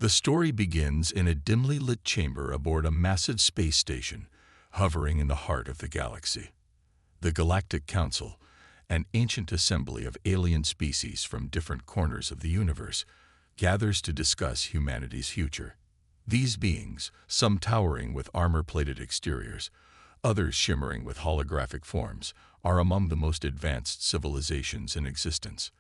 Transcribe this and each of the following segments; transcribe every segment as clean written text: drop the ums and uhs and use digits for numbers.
The story begins in a dimly lit chamber aboard a massive space station, hovering in the heart of the galaxy. The Galactic Council, an ancient assembly of alien species from different corners of the universe, gathers to discuss humanity's future. These beings, some towering with armor-plated exteriors, others shimmering with holographic forms, are among the most advanced civilizations in existence.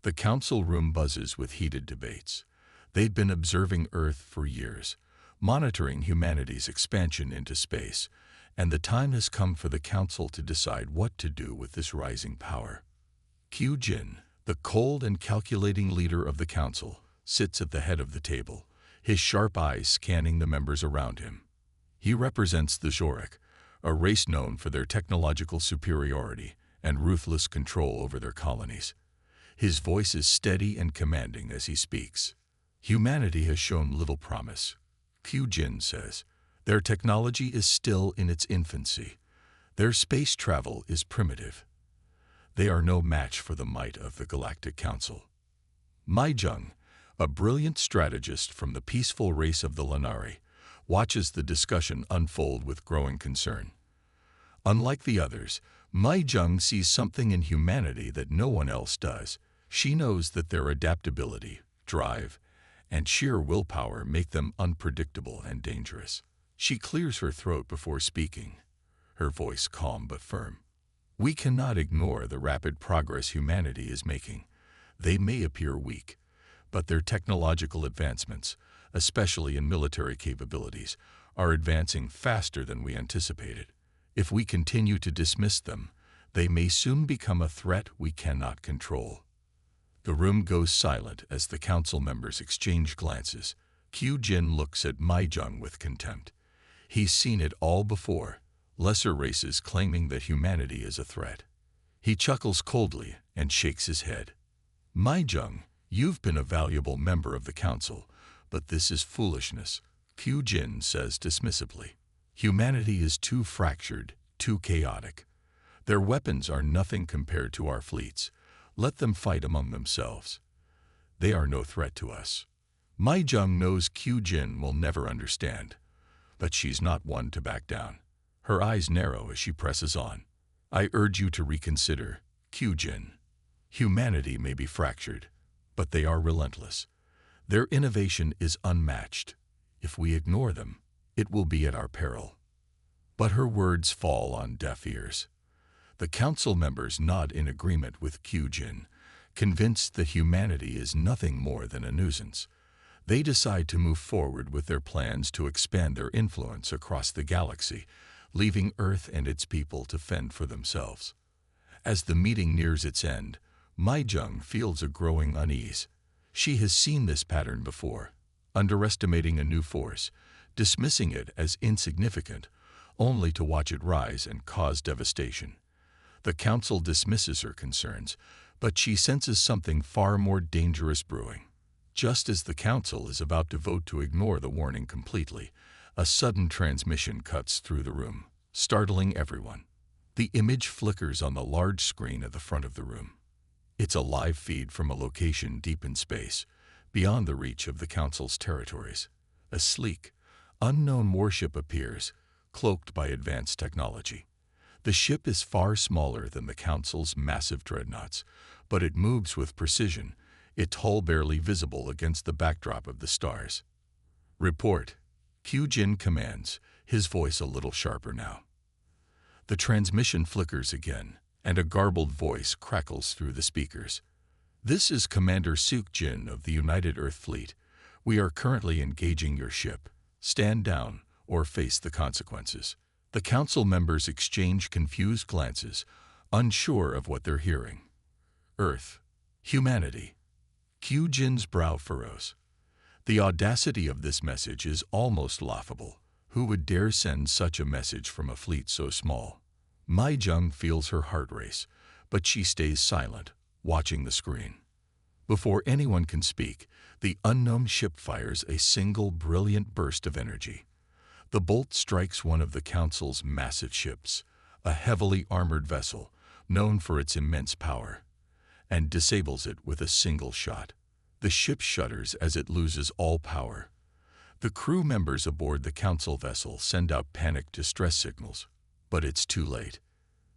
The council room buzzes with heated debates. They'd been observing Earth for years, monitoring humanity's expansion into space, and the time has come for the council to decide what to do with this rising power. Q Jin, the cold and calculating leader of the council, sits at the head of the table, his sharp eyes scanning the members around him. He represents the Zhorek, a race known for their technological superiority and ruthless control over their colonies. His voice is steady and commanding as he speaks. Humanity has shown little promise, Q Jin says. Their technology is still in its infancy. Their space travel is primitive. They are no match for the might of the Galactic Council. Mai Jung, a brilliant strategist from the peaceful race of the Lanari, watches the discussion unfold with growing concern. Unlike the others, Mai Jung sees something in humanity that no one else does. She knows that their adaptability, drive, and sheer willpower make them unpredictable and dangerous. She clears her throat before speaking, her voice calm but firm. We cannot ignore the rapid progress humanity is making. They may appear weak, but their technological advancements, especially in military capabilities, are advancing faster than we anticipated. If we continue to dismiss them, they may soon become a threat we cannot control. The room goes silent as the council members exchange glances. Q Jin looks at Mai Jung with contempt. He's seen it all before, lesser races claiming that humanity is a threat. He chuckles coldly and shakes his head. Mai Jung, you've been a valuable member of the council, but this is foolishness, Q Jin says dismissively. Humanity is too fractured, too chaotic. Their weapons are nothing compared to our fleets. Let them fight among themselves. They are no threat to us. Mai Jung knows Q Jin will never understand, but she's not one to back down. Her eyes narrow as she presses on. I urge you to reconsider, Q Jin. Humanity may be fractured, but they are relentless. Their innovation is unmatched. If we ignore them, it will be at our peril. But her words fall on deaf ears. The council members nod in agreement with Q Jin, convinced that humanity is nothing more than a nuisance. They decide to move forward with their plans to expand their influence across the galaxy, leaving Earth and its people to fend for themselves. As the meeting nears its end, Mai Jung feels a growing unease. She has seen this pattern before, underestimating a new force, dismissing it as insignificant, only to watch it rise and cause devastation. The council dismisses her concerns, but she senses something far more dangerous brewing. Just as the council is about to vote to ignore the warning completely, a sudden transmission cuts through the room, startling everyone. The image flickers on the large screen at the front of the room. It's a live feed from a location deep in space, beyond the reach of the council's territories. A sleek, unknown warship appears, cloaked by advanced technology. The ship is far smaller than the council's massive dreadnoughts, but it moves with precision, its hull barely visible against the backdrop of the stars. Report, Q Jin commands, his voice a little sharper now. The transmission flickers again, and a garbled voice crackles through the speakers. This is Commander Suk Jin of the United Earth Fleet. We are currently engaging your ship. Stand down or face the consequences. The council members exchange confused glances, unsure of what they're hearing. Earth. Humanity. Q Jin's brow furrows. The audacity of this message is almost laughable. Who would dare send such a message from a fleet so small? Mai Jung feels her heart race, but she stays silent, watching the screen. Before anyone can speak, the unknown ship fires a single brilliant burst of energy. The bolt strikes one of the council's massive ships, a heavily armored vessel known for its immense power, and disables it with a single shot. The ship shudders as it loses all power. The crew members aboard the Council vessel send out panic distress signals, but it's too late.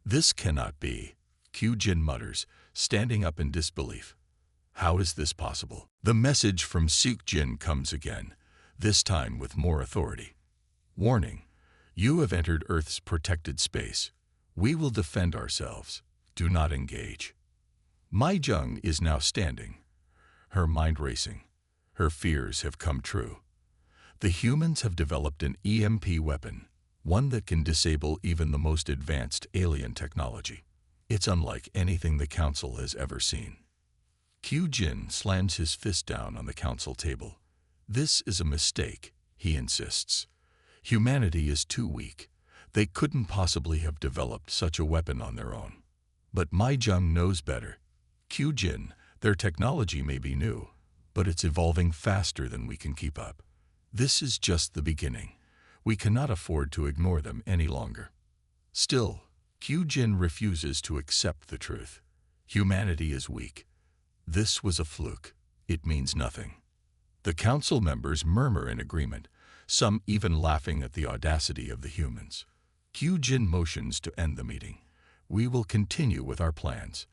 This cannot be, Q-Jin mutters, standing up in disbelief. How is this possible? The message from Seok-Jin comes again, this time with more authority. Warning, you have entered Earth's protected space. We will defend ourselves. Do not engage. Mai Jung is now standing, her mind racing. Her fears have come true. The humans have developed an EMP weapon, one that can disable even the most advanced alien technology. It's unlike anything the Council has ever seen. Q-Jin slams his fist down on the Council table. This is a mistake, he insists. Humanity is too weak. They couldn't possibly have developed such a weapon on their own. But Mai Jung knows better. Q-Jin, their technology may be new, but it's evolving faster than we can keep up. This is just the beginning. We cannot afford to ignore them any longer. Still, Q-Jin refuses to accept the truth. Humanity is weak. This was a fluke. It means nothing. The Council members murmur in agreement, some even laughing at the audacity of the humans. Q-Jin motions to end the meeting. We will continue with our plans.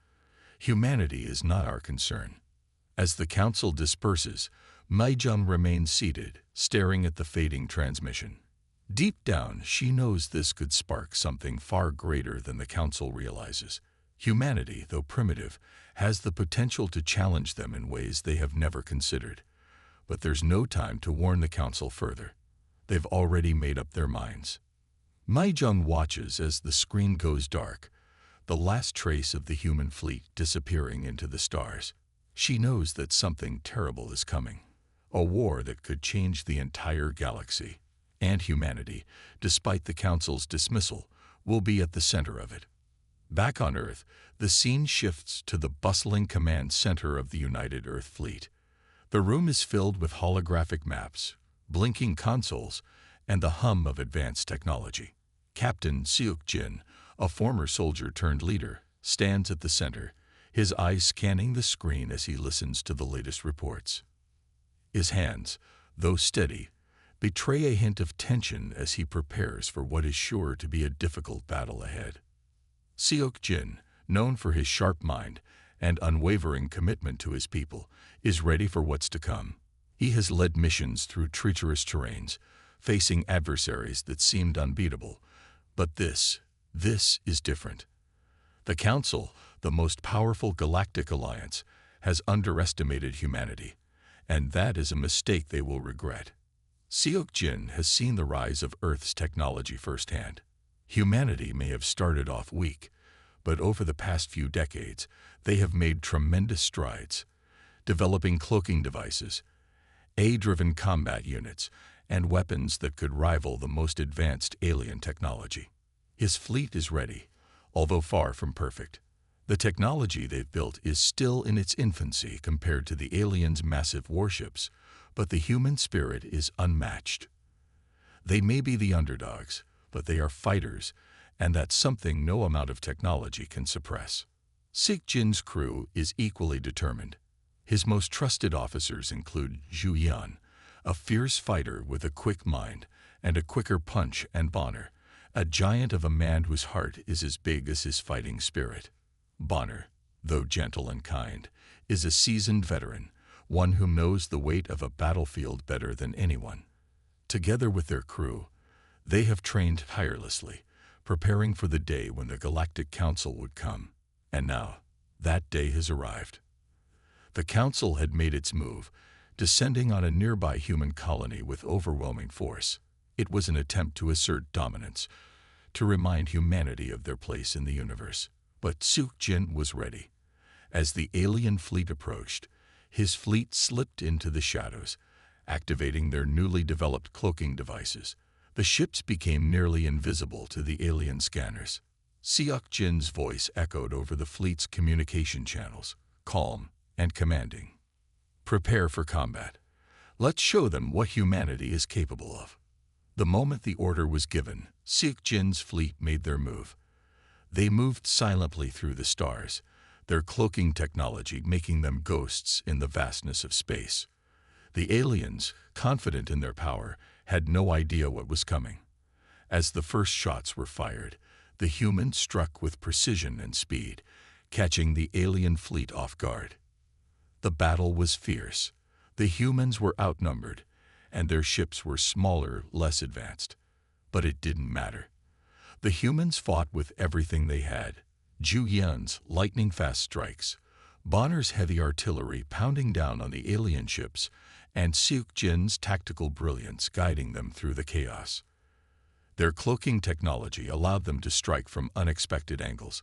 Humanity is not our concern. As the Council disperses, Mai Jung remains seated, staring at the fading transmission. Deep down, she knows this could spark something far greater than the Council realizes. Humanity, though primitive, has the potential to challenge them in ways they have never considered. But there's no time to warn the Council further. They've already made up their minds. Mai Jung watches as the screen goes dark, the last trace of the human fleet disappearing into the stars. She knows that something terrible is coming, a war that could change the entire galaxy. And humanity, despite the Council's dismissal, will be at the center of it. Back on Earth, the scene shifts to the bustling command center of the United Earth Fleet. The room is filled with holographic maps, blinking consoles, and the hum of advanced technology. Captain Seok-Jin, a former soldier-turned-leader, stands at the center, his eyes scanning the screen as he listens to the latest reports. His hands, though steady, betray a hint of tension as he prepares for what is sure to be a difficult battle ahead. Seok-Jin, known for his sharp mind and unwavering commitment to his people, is ready for what's to come. He has led missions through treacherous terrains, facing adversaries that seemed unbeatable. But this is different. The Council, the most powerful galactic alliance, has underestimated humanity, and that is a mistake they will regret. Seok-Jin has seen the rise of Earth's technology firsthand. Humanity may have started off weak, but over the past few decades, they have made tremendous strides, developing cloaking devices, AI-driven combat units, and weapons that could rival the most advanced alien technology. His fleet is ready, although far from perfect. The technology they've built is still in its infancy compared to the aliens' massive warships, but the human spirit is unmatched. They may be the underdogs, but they are fighters, and that's something no amount of technology can suppress. Seok-Jin's crew is equally determined. His most trusted officers include Zhu Yan, a fierce fighter with a quick mind and a quicker punch, and Bonner, a giant of a man whose heart is as big as his fighting spirit. Bonner, though gentle and kind, is a seasoned veteran, one who knows the weight of a battlefield better than anyone. Together with their crew, they have trained tirelessly, preparing for the day when the Galactic Council would come. And now, that day has arrived. The Council had made its move, descending on a nearby human colony with overwhelming force. It was an attempt to assert dominance, to remind humanity of their place in the universe. But Seok-Jin was ready. As the alien fleet approached, his fleet slipped into the shadows, activating their newly developed cloaking devices. The ships became nearly invisible to the alien scanners. Seok-Jin's voice echoed over the fleet's communication channels, calm and commanding. Prepare for combat. Let's show them what humanity is capable of. The moment the order was given, Seok-Jin's fleet made their move. They moved silently through the stars, their cloaking technology making them ghosts in the vastness of space. The aliens, confident in their power, had no idea what was coming. As the first shots were fired, the humans struck with precision and speed, catching the alien fleet off guard. The battle was fierce. The humans were outnumbered, and their ships were smaller, less advanced. But it didn't matter. The humans fought with everything they had. Zhu Yan's lightning-fast strikes, Bonner's heavy artillery pounding down on the alien ships, and Seok Jin's tactical brilliance guiding them through the chaos. Their cloaking technology allowed them to strike from unexpected angles,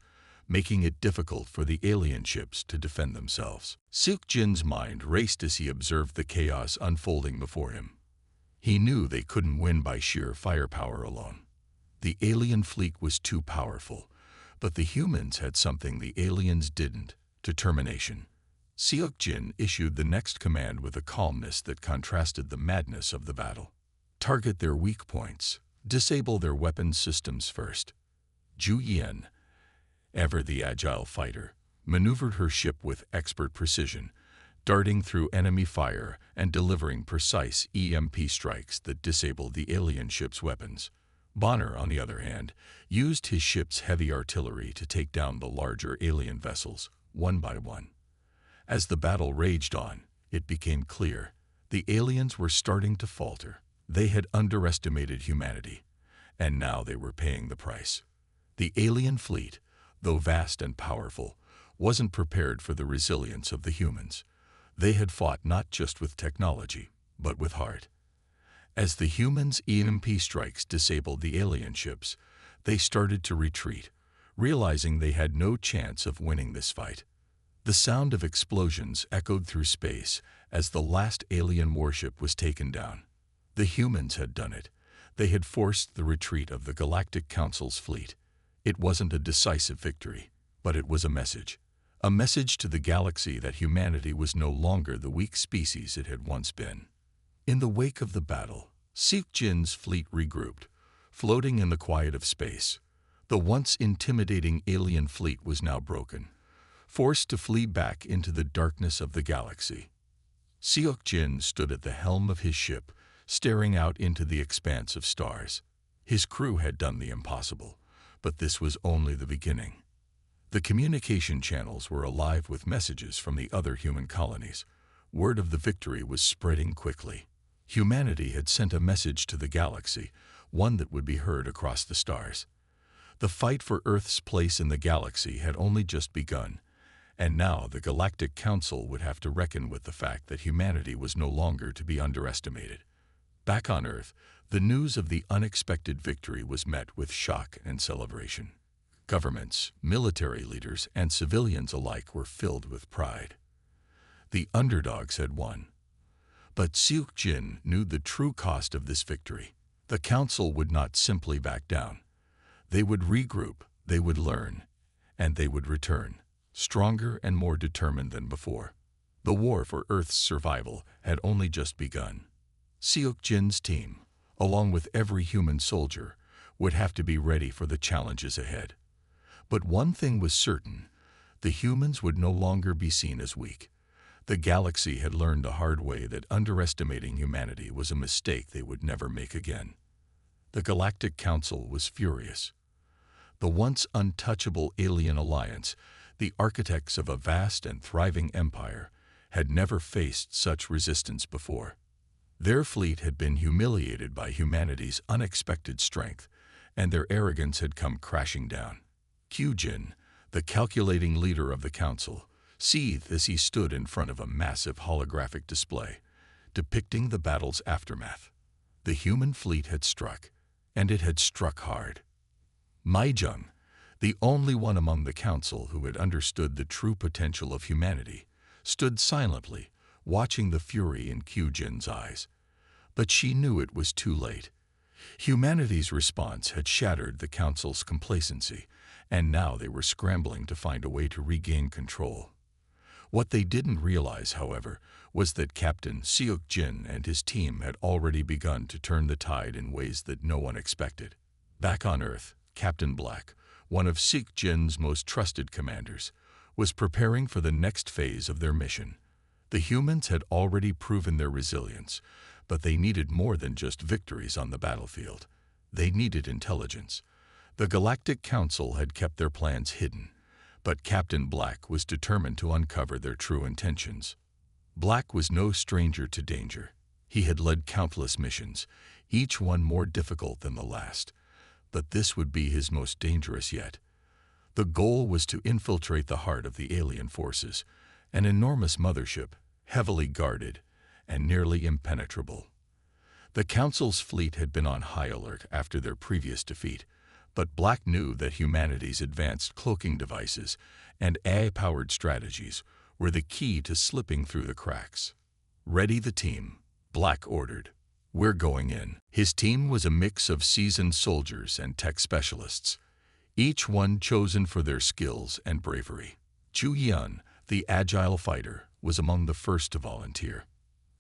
making it difficult for the alien ships to defend themselves. Seok Jin's mind raced as he observed the chaos unfolding before him. He knew they couldn't win by sheer firepower alone. The alien fleet was too powerful, but the humans had something the aliens didn't: determination. Seok Jin issued the next command with a calmness that contrasted the madness of the battle. Target their weak points. Disable their weapons systems first. Zhu Yan, ever the agile fighter, maneuvered her ship with expert precision, darting through enemy fire and delivering precise EMP strikes that disabled the alien ship's weapons. Bonner, on the other hand, used his ship's heavy artillery to take down the larger alien vessels, one by one. As the battle raged on, it became clear the aliens were starting to falter. They had underestimated humanity, and now they were paying the price. The alien fleet, though vast and powerful, wasn't prepared for the resilience of the humans. They had fought not just with technology, but with heart. As the humans' EMP strikes disabled the alien ships, they started to retreat, realizing they had no chance of winning this fight. The sound of explosions echoed through space as the last alien warship was taken down. The humans had done it. They had forced the retreat of the Galactic Council's fleet. It wasn't a decisive victory, but it was a message to the galaxy that humanity was no longer the weak species it had once been. In the wake of the battle, Seok Jin's fleet regrouped, floating in the quiet of space. The once intimidating alien fleet was now broken, forced to flee back into the darkness of the galaxy. Seok Jin stood at the helm of his ship, staring out into the expanse of stars. His crew had done the impossible, but this was only the beginning. The communication channels were alive with messages from the other human colonies. Word of the victory was spreading quickly. Humanity had sent a message to the galaxy, one that would be heard across the stars. The fight for Earth's place in the galaxy had only just begun, and now the Galactic Council would have to reckon with the fact that humanity was no longer to be underestimated. Back on Earth, the news of the unexpected victory was met with shock and celebration. Governments, military leaders, and civilians alike were filled with pride. The underdogs had won. But Seok Jin knew the true cost of this victory. The Council would not simply back down. They would regroup, they would learn, and they would return, stronger and more determined than before. The war for Earth's survival had only just begun. Seok Jin's team, along with every human soldier, would have to be ready for the challenges ahead. But one thing was certain: the humans would no longer be seen as weak. The galaxy had learned the hard way that underestimating humanity was a mistake they would never make again. The Galactic Council was furious. The once untouchable alien alliance, the architects of a vast and thriving empire, had never faced such resistance before. Their fleet had been humiliated by humanity's unexpected strength, and their arrogance had come crashing down. Kyujin, the calculating leader of the council, seethed as he stood in front of a massive holographic display, depicting the battle's aftermath. The human fleet had struck, and it had struck hard. Maijung, the only one among the council who had understood the true potential of humanity, stood silently, watching the fury in Kyujin's eyes. But she knew it was too late. Humanity's response had shattered the Council's complacency, and now they were scrambling to find a way to regain control. What they didn't realize, however, was that Captain Seok Jin and his team had already begun to turn the tide in ways that no one expected. Back on Earth, Captain Black, one of Seok Jin's most trusted commanders, was preparing for the next phase of their mission. The humans had already proven their resilience, but they needed more than just victories on the battlefield. They needed intelligence. The Galactic Council had kept their plans hidden, but Captain Black was determined to uncover their true intentions. Black was no stranger to danger. He had led countless missions, each one more difficult than the last, but this would be his most dangerous yet. The goal was to infiltrate the heart of the alien forces, an enormous mothership, heavily guarded and nearly impenetrable. The Council's fleet had been on high alert after their previous defeat, but Black knew that humanity's advanced cloaking devices and AI-powered strategies were the key to slipping through the cracks. "Ready the team," Black ordered. "We're going in." His team was a mix of seasoned soldiers and tech specialists, each one chosen for their skills and bravery. Ju Yun, the agile fighter, was among the first to volunteer.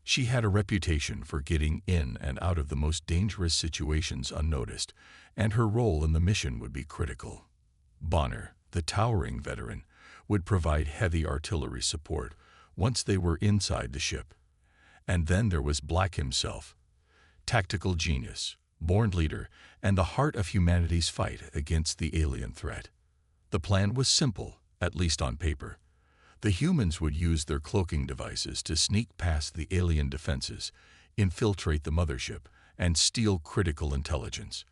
She had a reputation for getting in and out of the most dangerous situations unnoticed, and her role in the mission would be critical. Bonner, the towering veteran, would provide heavy artillery support once they were inside the ship. And then there was Black himself, tactical genius, born leader, and the heart of humanity's fight against the alien threat. The plan was simple, at least on paper. The humans would use their cloaking devices to sneak past the alien defenses, infiltrate the mothership, and steal critical intelligence.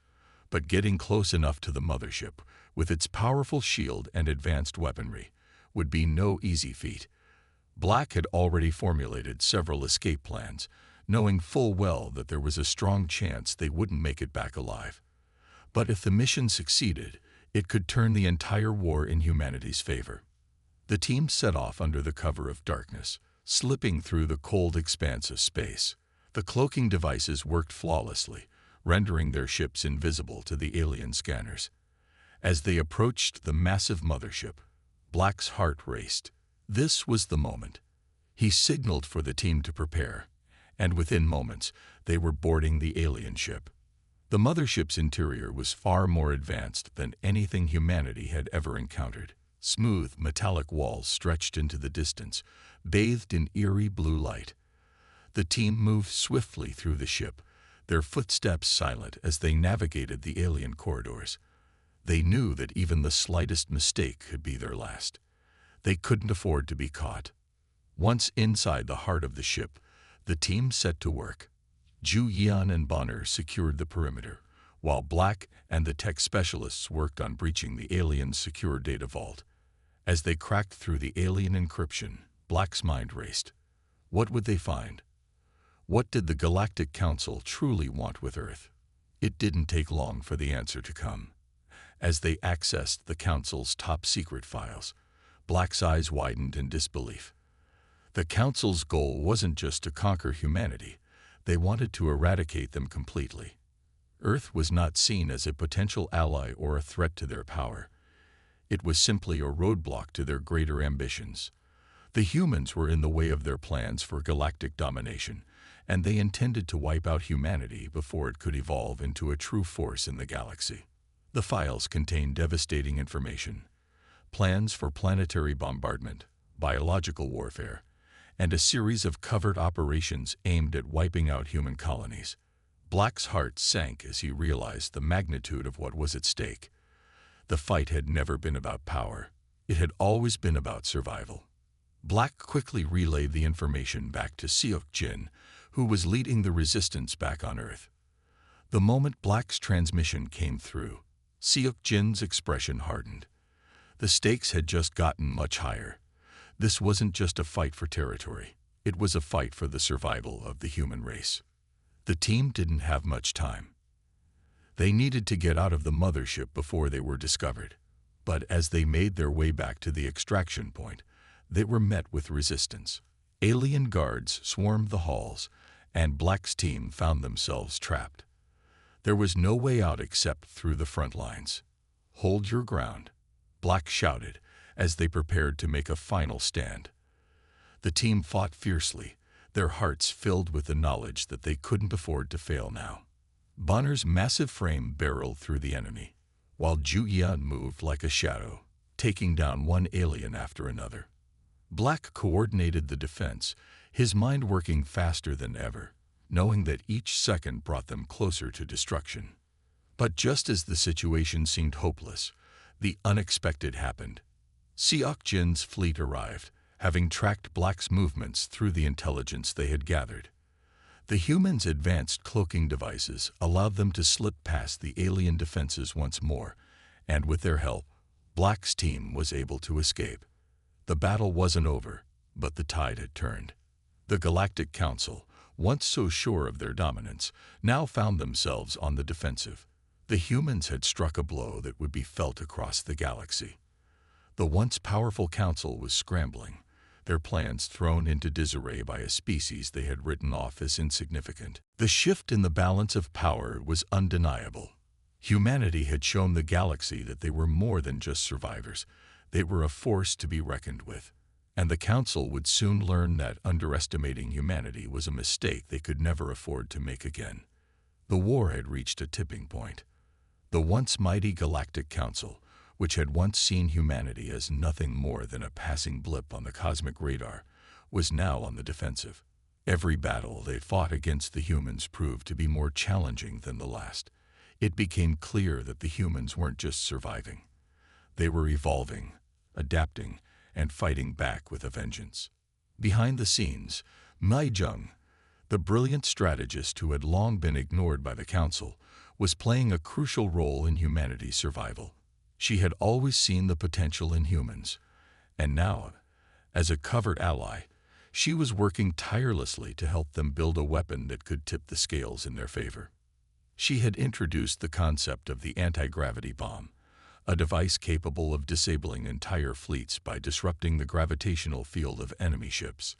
But getting close enough to the mothership, with its powerful shield and advanced weaponry, would be no easy feat. Black had already formulated several escape plans, knowing full well that there was a strong chance they wouldn't make it back alive. But if the mission succeeded, it could turn the entire war in humanity's favor. The team set off under the cover of darkness, slipping through the cold expanse of space. The cloaking devices worked flawlessly, rendering their ships invisible to the alien scanners. As they approached the massive mothership, Black's heart raced. This was the moment. He signaled for the team to prepare, and within moments, they were boarding the alien ship. The mothership's interior was far more advanced than anything humanity had ever encountered. Smooth, metallic walls stretched into the distance, bathed in eerie blue light. The team moved swiftly through the ship, their footsteps silent as they navigated the alien corridors. They knew that even the slightest mistake could be their last. They couldn't afford to be caught. Once inside the heart of the ship, the team set to work. Ju Yan and Bonner secured the perimeter, while Black and the tech specialists worked on breaching the alien's secure data vault. As they cracked through the alien encryption, Black's mind raced. What would they find? What did the Galactic Council truly want with Earth? It didn't take long for the answer to come. As they accessed the Council's top-secret files, Black's eyes widened in disbelief. The Council's goal wasn't just to conquer humanity. They wanted to eradicate them completely. Earth was not seen as a potential ally or a threat to their power. It was simply a roadblock to their greater ambitions. The humans were in the way of their plans for galactic domination, and they intended to wipe out humanity before it could evolve into a true force in the galaxy. The files contained devastating information: plans for planetary bombardment, biological warfare, and a series of covert operations aimed at wiping out human colonies. Black's heart sank as he realized the magnitude of what was at stake. The fight had never been about power. It had always been about survival. Black quickly relayed the information back to Seok Jin, who was leading the resistance back on Earth. The moment Black's transmission came through, Seok Jin's expression hardened. The stakes had just gotten much higher. This wasn't just a fight for territory. It was a fight for the survival of the human race. The team didn't have much time. They needed to get out of the mothership before they were discovered. But as they made their way back to the extraction point, they were met with resistance. Alien guards swarmed the halls, and Black's team found themselves trapped. There was no way out except through the front lines. "Hold your ground," Black shouted as they prepared to make a final stand. The team fought fiercely, their hearts filled with the knowledge that they couldn't afford to fail now. Bonner's massive frame barreled through the enemy, while Ju Yan moved like a shadow, taking down one alien after another. Black coordinated the defense, his mind working faster than ever, knowing that each second brought them closer to destruction. But just as the situation seemed hopeless, the unexpected happened. Seok Jin's fleet arrived, having tracked Black's movements through the intelligence they had gathered. The humans' advanced cloaking devices allowed them to slip past the alien defenses once more, and with their help, Black's team was able to escape. The battle wasn't over, but the tide had turned. The Galactic Council, once so sure of their dominance, now found themselves on the defensive. The humans had struck a blow that would be felt across the galaxy. The once powerful council was scrambling, their plans thrown into disarray by a species they had written off as insignificant. The shift in the balance of power was undeniable. Humanity had shown the galaxy that they were more than just survivors. They were a force to be reckoned with. And the council would soon learn that underestimating humanity was a mistake they could never afford to make again. The war had reached a tipping point. The once mighty Galactic Council, which had once seen humanity as nothing more than a passing blip on the cosmic radar, was now on the defensive. Every battle they fought against the humans proved to be more challenging than the last. It became clear that the humans weren't just surviving. They were evolving, adapting, and fighting back with a vengeance. Behind the scenes, Mai Jung, the brilliant strategist who had long been ignored by the Council, was playing a crucial role in humanity's survival. She had always seen the potential in humans, and now, as a covert ally, she was working tirelessly to help them build a weapon that could tip the scales in their favor. She had introduced the concept of the anti-gravity bomb, a device capable of disabling entire fleets by disrupting the gravitational field of enemy ships.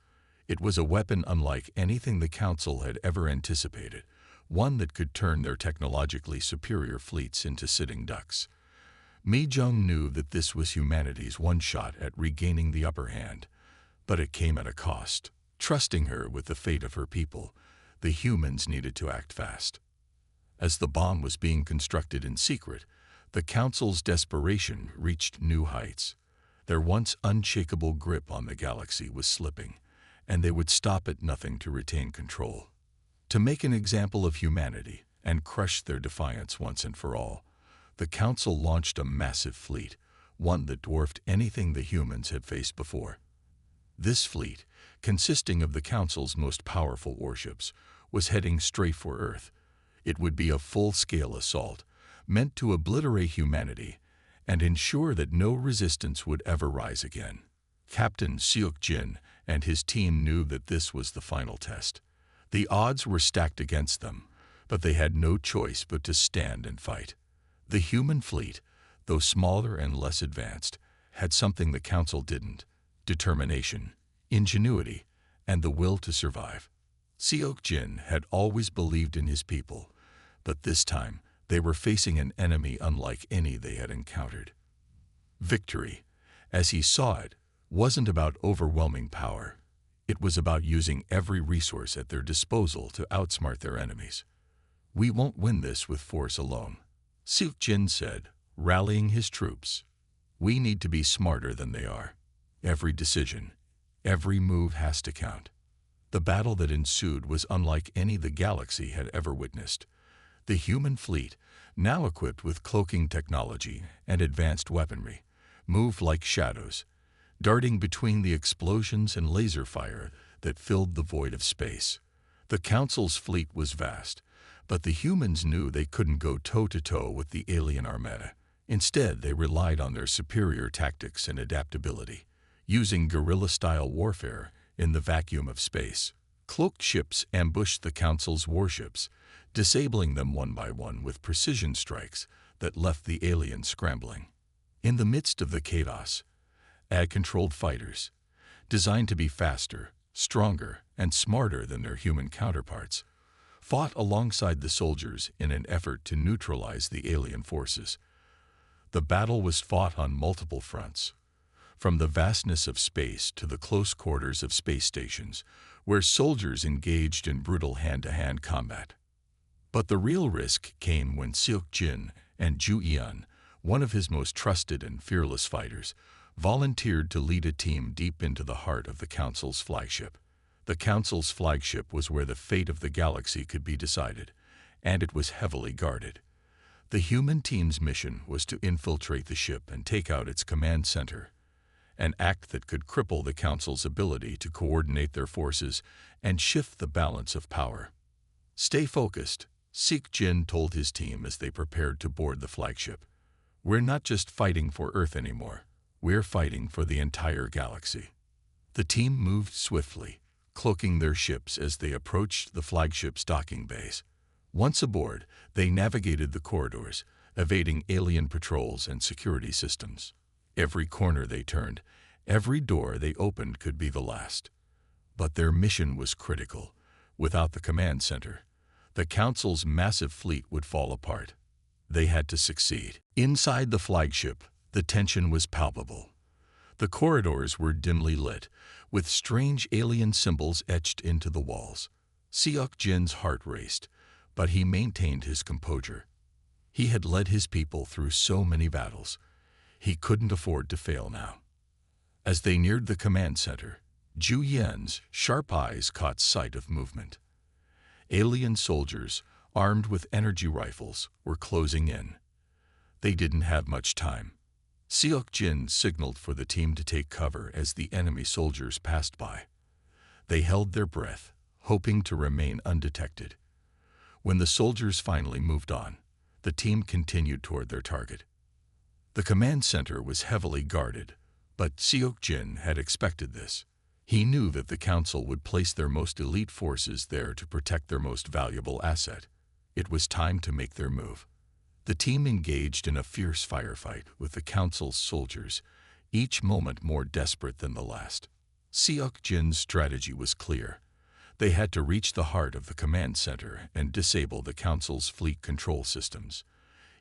It was a weapon unlike anything the Council had ever anticipated, one that could turn their technologically superior fleets into sitting ducks. Mi Jung knew that this was humanity's one shot at regaining the upper hand, but it came at a cost. Trusting her with the fate of her people, the humans needed to act fast. As the bomb was being constructed in secret, the Council's desperation reached new heights. Their once unshakable grip on the galaxy was slipping, and they would stop at nothing to retain control. To make an example of humanity and crush their defiance once and for all, the Council launched a massive fleet, one that dwarfed anything the humans had faced before. This fleet, consisting of the Council's most powerful warships, was heading straight for Earth. It would be a full-scale assault, meant to obliterate humanity and ensure that no resistance would ever rise again. Captain Seok Jin and his team knew that this was the final test. The odds were stacked against them, but they had no choice but to stand and fight. The human fleet, though smaller and less advanced, had something the Council didn't: determination, ingenuity, and the will to survive. Seok Jin had always believed in his people, but this time they were facing an enemy unlike any they had encountered. Victory, as he saw it, wasn't about overwhelming power. It was about using every resource at their disposal to outsmart their enemies. "We won't win this with force alone," Seok Jin said, rallying his troops. "We need to be smarter than they are. Every decision, every move has to count." The battle that ensued was unlike any the galaxy had ever witnessed. The human fleet, now equipped with cloaking technology and advanced weaponry, moved like shadows, darting between the explosions and laser fire that filled the void of space. The Council's fleet was vast, but the humans knew they couldn't go toe-to-toe with the alien armada. Instead, they relied on their superior tactics and adaptability, using guerrilla-style warfare in the vacuum of space. Cloaked ships ambushed the Council's warships, disabling them one by one with precision strikes that left the aliens scrambling. In the midst of the chaos, ad-controlled fighters, designed to be faster, stronger, and smarter than their human counterparts, fought alongside the soldiers in an effort to neutralize the alien forces. The battle was fought on multiple fronts, from the vastness of space to the close quarters of space stations, where soldiers engaged in brutal hand-to-hand combat. But the real risk came when Seok Jin and Ju Eun, one of his most trusted and fearless fighters, volunteered to lead a team deep into the heart of the Council's flagship. The Council's flagship was where the fate of the galaxy could be decided, and it was heavily guarded. The human team's mission was to infiltrate the ship and take out its command center, an act that could cripple the Council's ability to coordinate their forces and shift the balance of power. "Stay focused," Seok-Jin told his team as they prepared to board the flagship. "We're not just fighting for Earth anymore. We're fighting for the entire galaxy." The team moved swiftly, cloaking their ships as they approached the flagship's docking bays. Once aboard, they navigated the corridors, evading alien patrols and security systems. Every corner they turned, every door they opened could be the last. But their mission was critical. Without the command center, the Council's massive fleet would fall apart. They had to succeed. Inside the flagship, the tension was palpable. The corridors were dimly lit, with strange alien symbols etched into the walls. Seok-Jin's heart raced, but he maintained his composure. He had led his people through so many battles. He couldn't afford to fail now. As they neared the command center, Ju Yen's sharp eyes caught sight of movement. Alien soldiers, armed with energy rifles, were closing in. They didn't have much time. Seok-Jin signaled for the team to take cover as the enemy soldiers passed by. They held their breath, hoping to remain undetected. When the soldiers finally moved on, the team continued toward their target. The command center was heavily guarded, but Seok-Jin had expected this. He knew that the Council would place their most elite forces there to protect their most valuable asset. It was time to make their move. The team engaged in a fierce firefight with the Council's soldiers, each moment more desperate than the last. Seok-Jin's strategy was clear. They had to reach the heart of the command center and disable the Council's fleet control systems.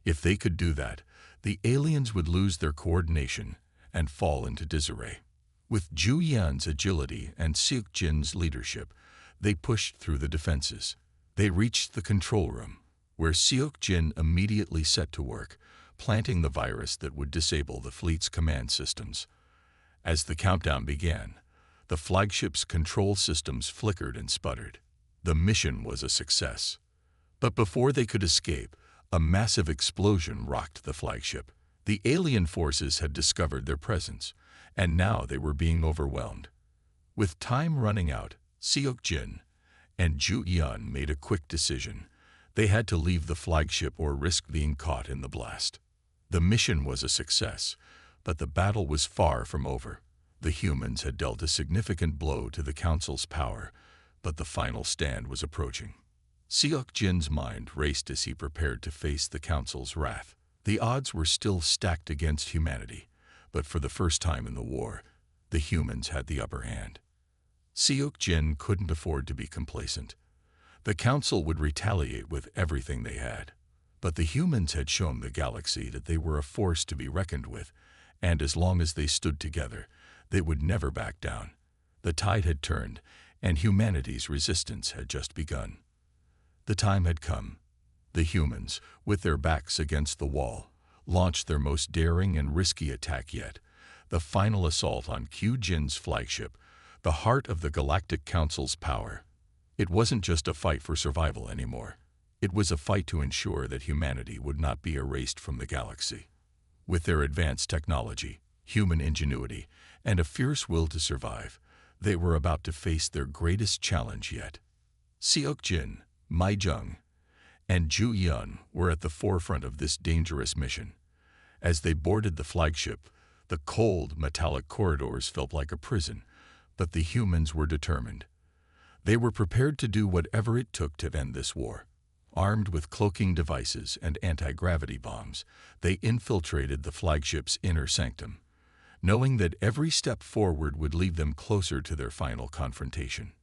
If they could do that, the aliens would lose their coordination and fall into disarray. With Ju Yan's agility and Seok-Jin's leadership, they pushed through the defenses. They reached the control room, where Seok-Jin immediately set to work, planting the virus that would disable the fleet's command systems. As the countdown began, the flagship's control systems flickered and sputtered. The mission was a success. But before they could escape, a massive explosion rocked the flagship. The alien forces had discovered their presence, and now they were being overwhelmed. With time running out, Seok-Jin and Ju Yan made a quick decision. They had to leave the flagship or risk being caught in the blast. The mission was a success, but the battle was far from over. The humans had dealt a significant blow to the Council's power, but the final stand was approaching. Seok-Jin's mind raced as he prepared to face the Council's wrath. The odds were still stacked against humanity, but for the first time in the war, the humans had the upper hand. Seok-Jin couldn't afford to be complacent. The Council would retaliate with everything they had. But the humans had shown the galaxy that they were a force to be reckoned with, and as long as they stood together, they would never back down. The tide had turned, and humanity's resistance had just begun. The time had come. The humans, with their backs against the wall, launched their most daring and risky attack yet, the final assault on Q-Jin's flagship, the heart of the Galactic Council's power. It wasn't just a fight for survival anymore. It was a fight to ensure that humanity would not be erased from the galaxy. With their advanced technology, human ingenuity, and a fierce will to survive, they were about to face their greatest challenge yet. Seok-Jin, Mai Jung, and Ju Yan were at the forefront of this dangerous mission. As they boarded the flagship, the cold, metallic corridors felt like a prison, but the humans were determined. They were prepared to do whatever it took to end this war. Armed with cloaking devices and anti-gravity bombs, they infiltrated the flagship's inner sanctum, knowing that every step forward would lead them closer to their final confrontation.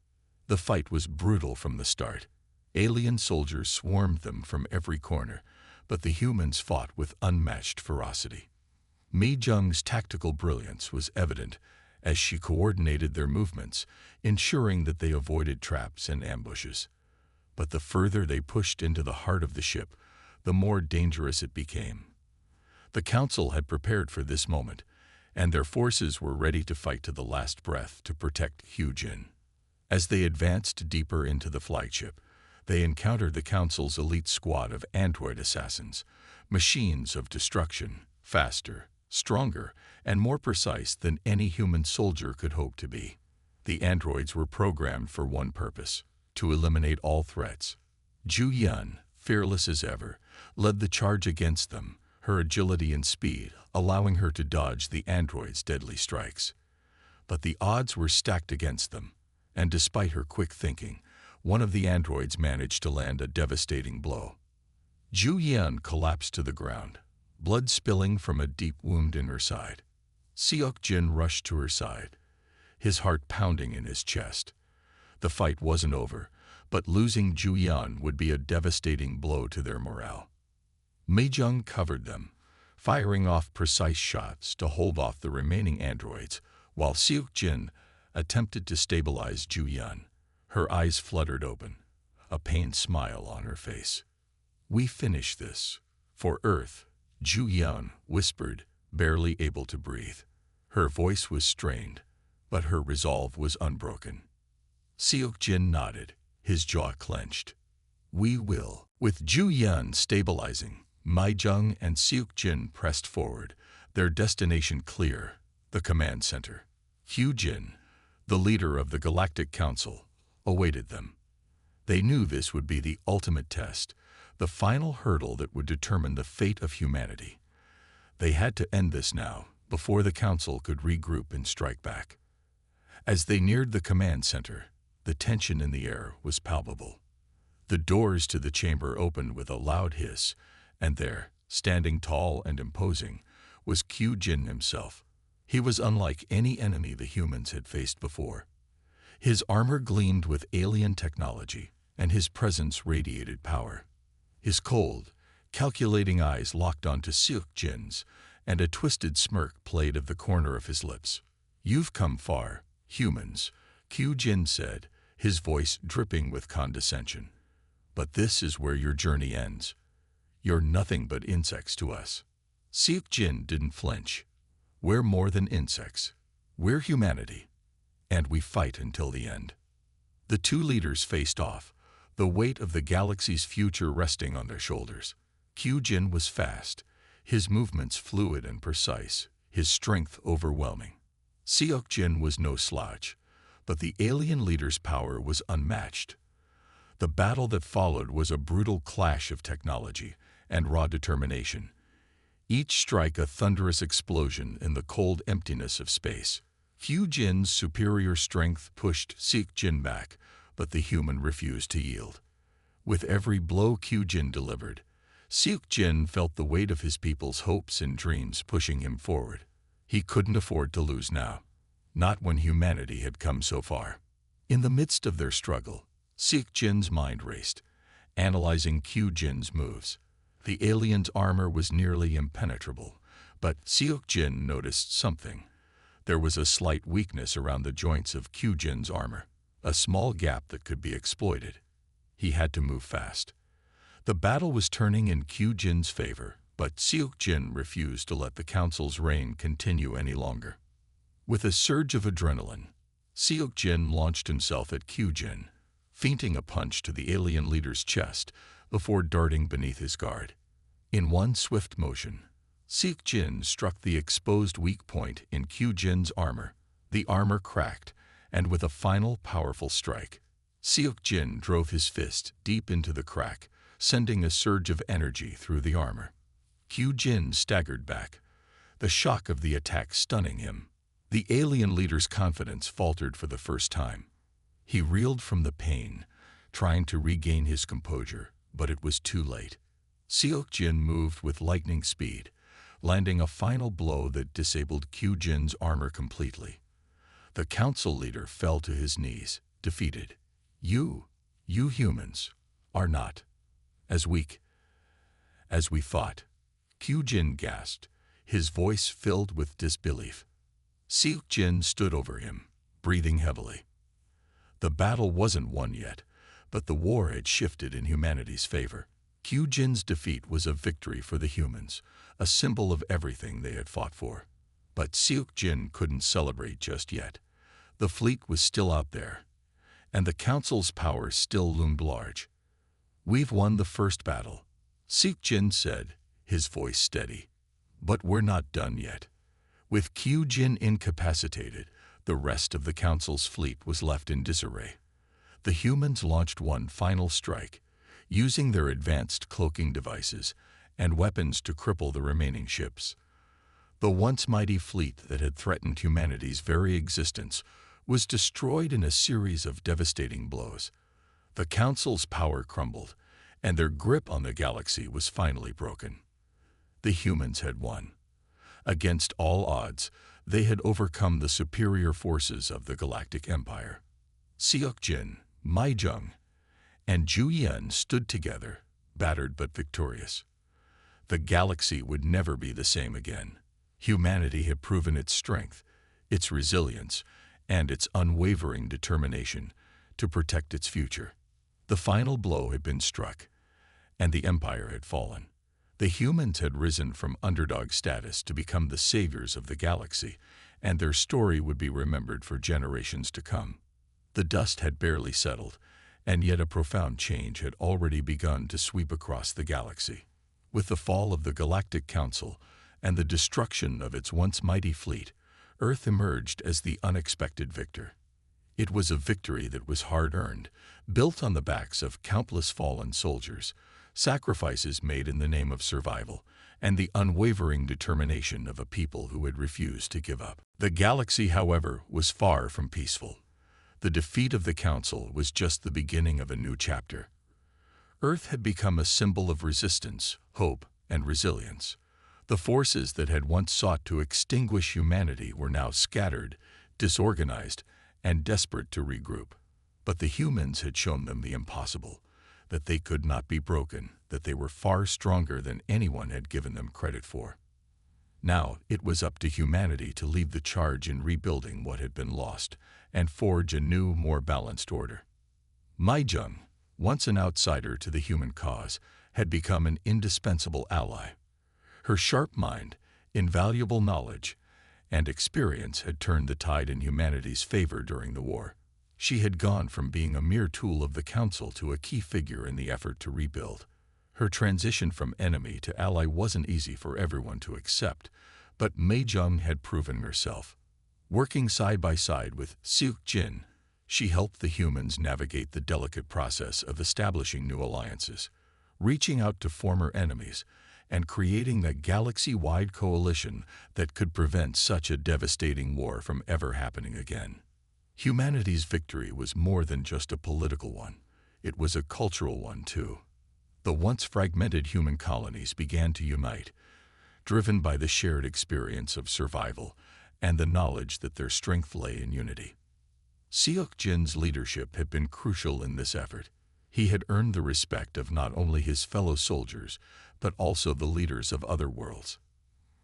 The fight was brutal from the start. Alien soldiers swarmed them from every corner, but the humans fought with unmatched ferocity. Mi Jung's tactical brilliance was evident as she coordinated their movements, ensuring that they avoided traps and ambushes. But the further they pushed into the heart of the ship, the more dangerous it became. The Council had prepared for this moment, and their forces were ready to fight to the last breath to protect Hyujin. As they advanced deeper into the flagship, they encountered the Council's elite squad of android assassins, machines of destruction, faster, stronger, and more precise than any human soldier could hope to be. The androids were programmed for one purpose: to eliminate all threats. Zhu Yun, fearless as ever, led the charge against them, her agility and speed allowing her to dodge the androids' deadly strikes. But the odds were stacked against them, and despite her quick thinking, one of the androids managed to land a devastating blow. Zhu Yun collapsed to the ground, blood spilling from a deep wound in her side. Seok-jin rushed to her side, his heart pounding in his chest. The fight wasn't over, but losing Zhu Yun would be a devastating blow to their morale. Mei-jung covered them, firing off precise shots to hold off the remaining androids, while Seok-jin attempted to stabilize Zhu Yun. Her eyes fluttered open, a pained smile on her face. "We finish this. For Earth," Zhu Yun whispered, barely able to breathe. Her voice was strained, but her resolve was unbroken. Seok-jin nodded, his jaw clenched. "We will." With Zhu Yun stabilizing, Mei-jung and Seok-jin pressed forward, their destination clear, the command center. Hyujin, the leader of the Galactic Council, awaited them. They knew this would be the ultimate test, the final hurdle that would determine the fate of humanity. They had to end this now, before the Council could regroup and strike back. As they neared the command center, the tension in the air was palpable. The doors to the chamber opened with a loud hiss, and there, standing tall and imposing, was Hyujin himself. He was unlike any enemy the humans had faced before. His armor gleamed with alien technology, and his presence radiated power. His cold, calculating eyes locked onto Seok-jin's, and a twisted smirk played at the corner of his lips. "You've come far, humans," Hyujin said, his voice dripping with condescension. "But this is where your journey ends. You're nothing but insects to us." Seok-jin didn't flinch. "We're more than insects. We're humanity. And we fight until the end." The two leaders faced off, the weight of the galaxy's future resting on their shoulders. Hyujin was fast, his movements fluid and precise, his strength overwhelming. Seok-jin was no slouch, but the alien leader's power was unmatched. The battle that followed was a brutal clash of technology and raw determination, each strike a thunderous explosion in the cold emptiness of space. Hyujin's superior strength pushed Seok-jin back, but the human refused to yield. With every blow Hyujin delivered, Seok-jin felt the weight of his people's hopes and dreams pushing him forward. He couldn't afford to lose now, not when humanity had come so far. In the midst of their struggle, Seok-jin's mind raced, analyzing Hyujin's moves. The alien's armor was nearly impenetrable, but Seok-jin noticed something. There was a slight weakness around the joints of Hyujin's armor, a small gap that could be exploited. He had to move fast. The battle was turning in Hyujin's favor, but Seok-jin refused to let the Council's reign continue any longer. With a surge of adrenaline, Seok-jin launched himself at Hyujin, feinting a punch to the alien leader's chest before darting beneath his guard. In one swift motion, Seok-jin struck the exposed weak point in Hyujin's armor. The armor cracked, and with a final powerful strike, Seok-jin drove his fist deep into the crack, sending a surge of energy through the armor. Hyujin staggered back, the shock of the attack stunning him. The alien leader's confidence faltered for the first time. He reeled from the pain, trying to regain his composure, but it was too late. Seok-jin moved with lightning speed, landing a final blow that disabled Hyujin's armor completely. The council leader fell to his knees, defeated. You humans, are not as weak as we thought," Hyujin gasped, his voice filled with disbelief. Seok-jin stood over him, breathing heavily. The battle wasn't won yet, but the war had shifted in humanity's favor. Q-Jin's defeat was a victory for the humans, a symbol of everything they had fought for. But Seok-Jin couldn't celebrate just yet. The fleet was still out there, and the Council's power still loomed large. "We've won the first battle," Seok-Jin said, his voice steady. "But we're not done yet." With Q-Jin incapacitated, the rest of the Council's fleet was left in disarray. The humans launched one final strike, using their advanced cloaking devices and weapons to cripple the remaining ships. The once mighty fleet that had threatened humanity's very existence was destroyed in a series of devastating blows. The Council's power crumbled, and their grip on the galaxy was finally broken. The humans had won. Against all odds, they had overcome the superior forces of the Galactic Empire. Seok-Jin, Mai-Jung, and Ju-Yen stood together, battered but victorious. The galaxy would never be the same again. Humanity had proven its strength, its resilience, and its unwavering determination to protect its future. The final blow had been struck, and the Empire had fallen. The humans had risen from underdog status to become the saviors of the galaxy, and their story would be remembered for generations to come. The dust had barely settled, and yet a profound change had already begun to sweep across the galaxy. With the fall of the Galactic Council and the destruction of its once mighty fleet, Earth emerged as the unexpected victor. It was a victory that was hard-earned, built on the backs of countless fallen soldiers, sacrifices made in the name of survival, and the unwavering determination of a people who had refused to give up. The galaxy, however, was far from peaceful. The defeat of the Council was just the beginning of a new chapter. Earth had become a symbol of resistance, hope, and resilience. The forces that had once sought to extinguish humanity were now scattered, disorganized, and desperate to regroup. But the humans had shown them the impossible, that they could not be broken, that they were far stronger than anyone had given them credit for. Now it was up to humanity to lead the charge in rebuilding what had been lost and forge a new, more balanced order. Mai-Jung, once an outsider to the human cause, had become an indispensable ally. Her sharp mind, invaluable knowledge, and experience had turned the tide in humanity's favor during the war. She had gone from being a mere tool of the Council to a key figure in the effort to rebuild. Her transition from enemy to ally wasn't easy for everyone to accept, but Mai-Jung had proven herself. Working side by side with Seok-Jin, she helped the humans navigate the delicate process of establishing new alliances, reaching out to former enemies, and creating a galaxy-wide coalition that could prevent such a devastating war from ever happening again. Humanity's victory was more than just a political one. It was a cultural one, too. The once fragmented human colonies began to unite, driven by the shared experience of survival and the knowledge that their strength lay in unity. Seok-Jin's leadership had been crucial in this effort. He had earned the respect of not only his fellow soldiers, but also the leaders of other worlds.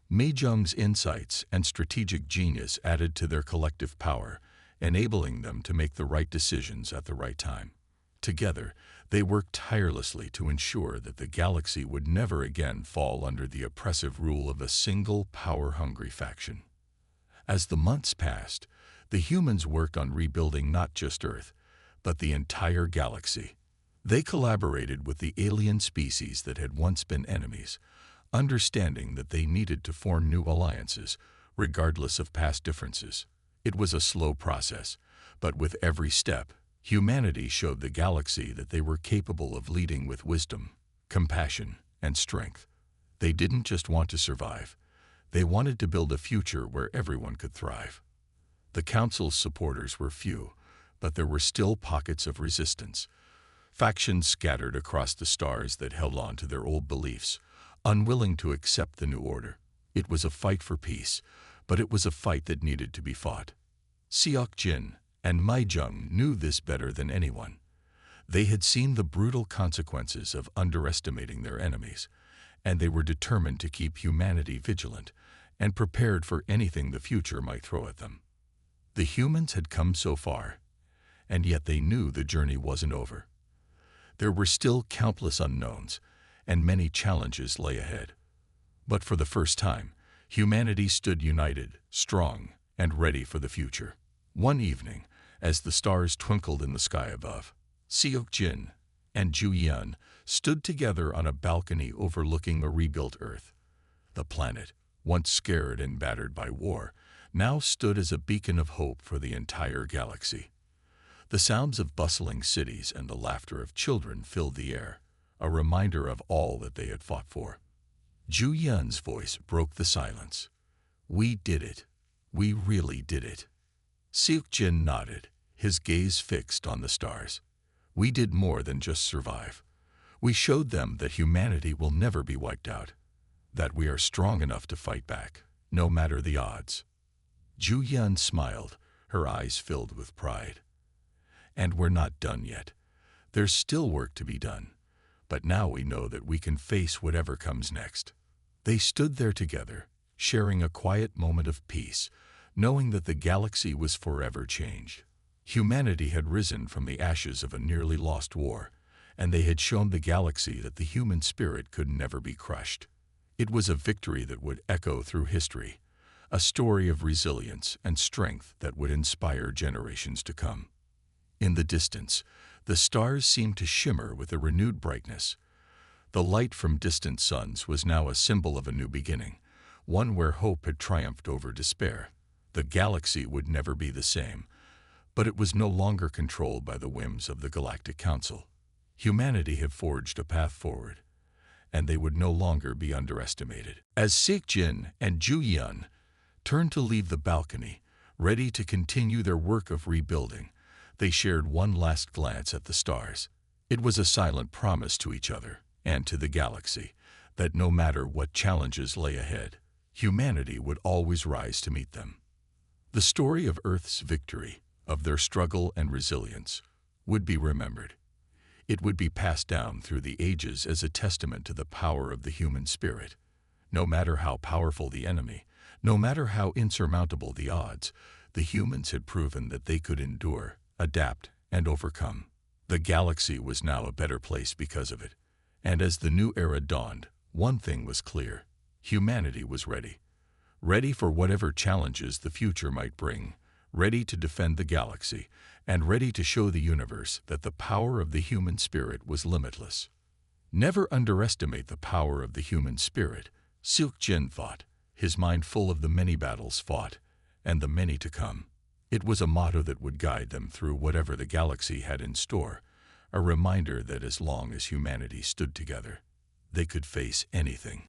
Mai-Jung's insights and strategic genius added to their collective power, enabling them to make the right decisions at the right time. Together, they worked tirelessly to ensure that the galaxy would never again fall under the oppressive rule of a single power-hungry faction. As the months passed, the humans worked on rebuilding not just Earth, but the entire galaxy. They collaborated with the alien species that had once been enemies, understanding that they needed to form new alliances, regardless of past differences. It was a slow process, but with every step, humanity showed the galaxy that they were capable of leading with wisdom, compassion, and strength. They didn't just want to survive. They wanted to build a future where everyone could thrive. The Council's supporters were few, but there were still pockets of resistance. Factions scattered across the stars that held on to their old beliefs, unwilling to accept the new order. It was a fight for peace, but it was a fight that needed to be fought. Seok-Jin and Mai-Jung knew this better than anyone. They had seen the brutal consequences of underestimating their enemies, and they were determined to keep humanity vigilant and prepared for anything the future might throw at them. The humans had come so far, and yet they knew the journey wasn't over. There were still countless unknowns, and many challenges lay ahead. But for the first time, humanity stood united, strong, and ready for the future. One evening, as the stars twinkled in the sky above, Seok-jin and Ju-yeon stood together on a balcony overlooking a rebuilt Earth. The planet, once scared and battered by war, now stood as a beacon of hope for the entire galaxy. The sounds of bustling cities and the laughter of children filled the air, a reminder of all that they had fought for. Ju-yeon's voice broke the silence. "We did it. We really did it." Seok-jin nodded, his gaze fixed on the stars. "We did more than just survive. We showed them that humanity will never be wiped out, that we are strong enough to fight back, no matter the odds." Ju-yeon smiled, her eyes filled with pride. "And we're not done yet. There's still work to be done, but now we know that we can face whatever comes next." They stood there together, sharing a quiet moment of peace, knowing that the galaxy was forever changed. Humanity had risen from the ashes of a nearly lost war, and they had shown the galaxy that the human spirit could never be crushed. It was a victory that would echo through history, a story of resilience and strength that would inspire generations to come. In the distance, the stars seemed to shimmer with a renewed brightness. The light from distant suns was now a symbol of a new beginning, one where hope had triumphed over despair. The galaxy would never be the same, but it was no longer controlled by the whims of the Galactic Council. Humanity had forged a path forward, and they would no longer be underestimated. As Seok-jin and Ju-yeon turned to leave the balcony, ready to continue their work of rebuilding, they shared one last glance at the stars. It was a silent promise to each other and to the galaxy that no matter what challenges lay ahead, humanity would always rise to meet them. The story of Earth's victory, of their struggle and resilience, would be remembered. It would be passed down through the ages as a testament to the power of the human spirit. No matter how powerful the enemy, no matter how insurmountable the odds, the humans had proven that they could endure, adapt, and overcome. The galaxy was now a better place because of it. And as the new era dawned, one thing was clear: humanity was ready. Ready for whatever challenges the future might bring, ready to defend the galaxy, and ready to show the universe that the power of the human spirit was limitless. Never underestimate the power of the human spirit, Seok-jin thought, his mind full of the many battles fought and the many to come. It was a motto that would guide them through whatever the galaxy had in store, a reminder that as long as humanity stood together, they could face anything.